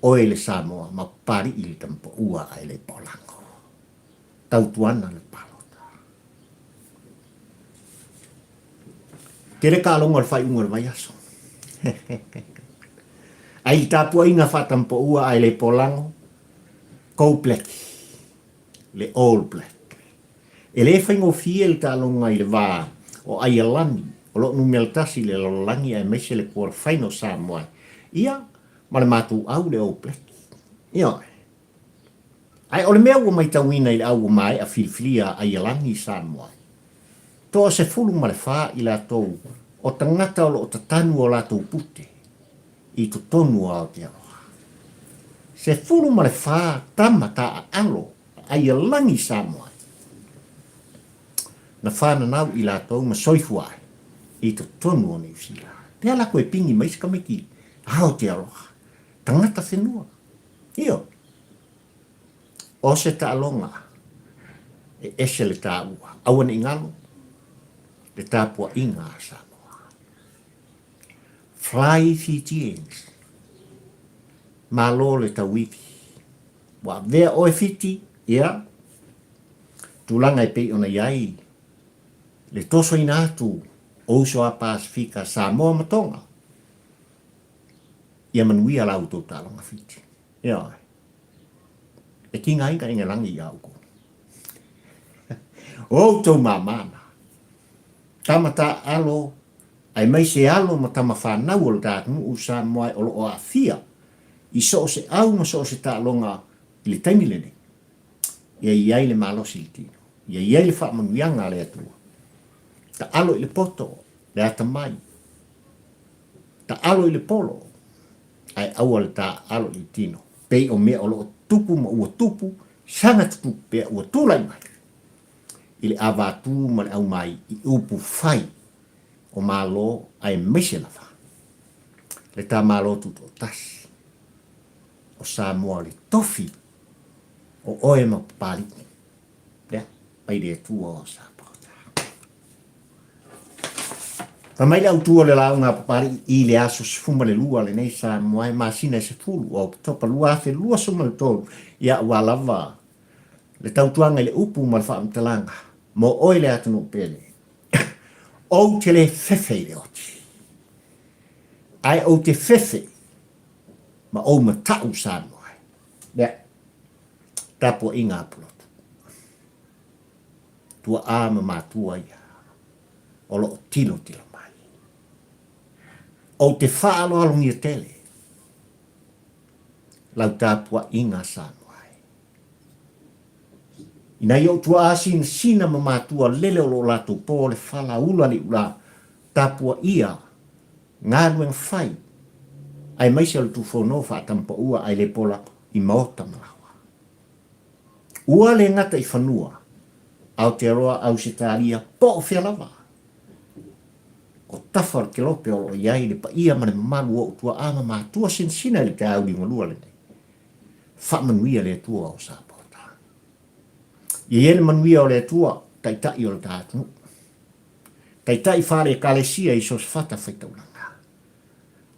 oe le Samoa, ma pari i le tampo ua ai le polango. Tautuana le palota. Tere ka longa le whai unga le vai aso. Ai tapua inga whatampo ua ai le polango, kou pleki, le all black. E le whaingo fie le talonga i le vā o ai alani, o lo numeltasi le lolangi ai mese le kua whaino Samoa. Ia, ma le mātu au le o pleki. Ia. Ai o le mea ua mai tauina i le au mai a filfilia ai alani Samoa. Toa se fulu ma le wha i la tau, o tangata o lo o tatanu o la tau pute, i to tonu o Aotearoa. Se fulu ma le wha tamata a alo ai alani Samoa. Na whana nau i lātou ma soifu ai i to tonu o New Zealand. Pea la koe pingi mais kameki Aotearoa. Tangata whenua. Io. O se ta alonga e ese le tā ua. Awana ingalo. le tapua inga Samoa. Fly Fijians. Malo le tawiki. Wa vea oe fiti, ia. Tulanga e pei ona iai. Le toso ina atu. Oso a Pasifika Samoa matonga. Ia manuia la auto talonga fiti. Ia. E kinga inga inga langi ia uko. O tau mamana. Tamata alo. Ai mai se alo ma tama whanau o le tātunu u Samoa o lo o a fia. I so se au ma so se tālonga i le taimile ne. Ia iai le malosi le tino. Ia iai le wha manuianga le atua. Ta alo i le poto, le ata mai. Ta alo i le polo. Ai aua le ta alo i le tino. Pei o mea o lo tupu ma ua tupu, sanga tupu pea ua tūlai mai. I le avatu ma le au mai i upu fai o malo ai mese lawa. Le ta malo tuto tasi. O Samoa le tofi o oe ma pali. Ya, pai le tua o Samoa. Mai le autua le lau ngā papari i le aso se fuma le lua le nei Samoa e masina se fulu o topa lua afe lua suma le tolu. Ia ua lava le tautuanga le upu ma le whaamtalanga. Mo oe le atunu pele. O te le Fefe le oti. Ai o te Fefe ma o ma tau Samoa. Lea, tapua i ngā Pulotu. Tua āma mātua ia. O lo tilo mai. O te whaalo alungi tele. Lau tapua i ngā Samoa. Ina i o tua asin sina ma mātua lele o lo latu po le whala ula ni ula tapua ia. Ngā lueng whai. Ai maise al tu whono whaatampa ua ai le pola i maota malawa. Ua le ngata i whanua. Aotearoa au se tālia po o whialawa. O tawhar ke lope o iai le pa ia mane malu o tua ama mātua sina le te auli ngalua le nei. Whamanuia le tua o Sapota. Ie ele manuia o le tua taitai o le tātunu. Taitai whare kalesia i sos whata whaitaulanga.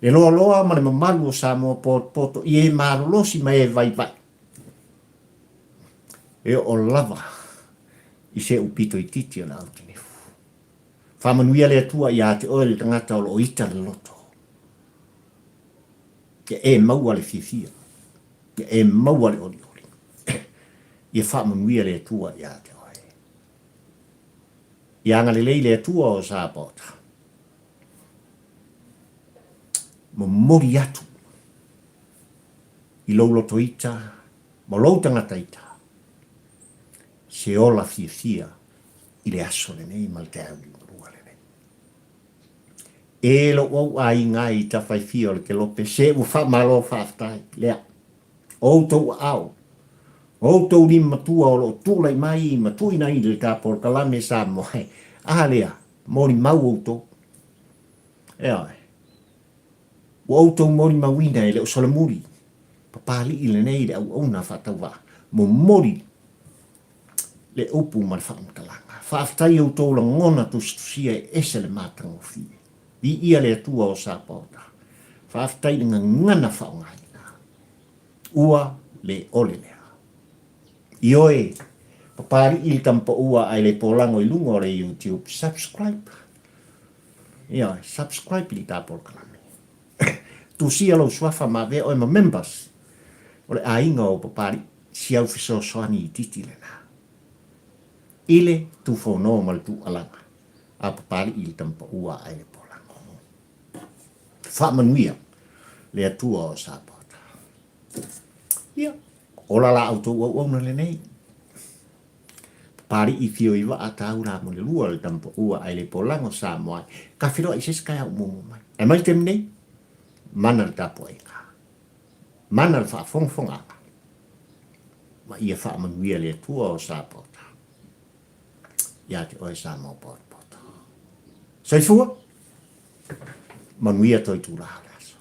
Le loa loa mane mamalu o Samoa poto i e marolosi mai e vai vai. E o lava i se upito i titi o la autinefu. Whamanuia le atua i a te oe le tangata o lo ita le loto. Ke e maua le fifia. Ke e maua le oli oli. I e whamanuia le atua i a te oe. I anga le lei le atua o Sapota. Mo mori atu. I lau loto ita. Mo lau tangata ita. Se ola fifia i le aso le nei mal te auli urua le nei. E lo au ai ngai ta fai fio le ke lope se u fa malo fa aftai lea. O tau au. O tau ni matua o lo tūlai mai matui nai le ka por kalame Samoa. A lea, mori mau o tau. E ai. O auto mori mawina e le o solamuri. Papali i le nei le au na whatawa. Mo mori le upu ma le whaamtalanga. Whaaftai au tō la ngona tustusia e ese le mātango fi. Di ia le atua o Sapota. Whaaftai le ngana whaongaina. Ua le ole lea. I oe, papari i le tampa ua ai le pōlango i lungo o le YouTube. Subscribe. Ia, subscribe i le tāpol kalame. Tu sia lo swafa ma ve o ma members. O le ainga o papari si au fiso soani i titi le na. Ile tu fono mal tu alanga. A papari il tampa ua ai le polango. Fa manuia le atua o Sapota. Ia, ola la auto o na le nei. Papari i fio iwa ata ura mo le lua le tampa ua ai le polango Samoa. Ka firo i ses kaya umu mai. E mai tem nei. Mana le tapo e ka. Mana le wha fonga. Ma ia wha manuia le tua o Sapota. Ia te oe Samoa poto. Saifua? Manuia toi tūraha laso.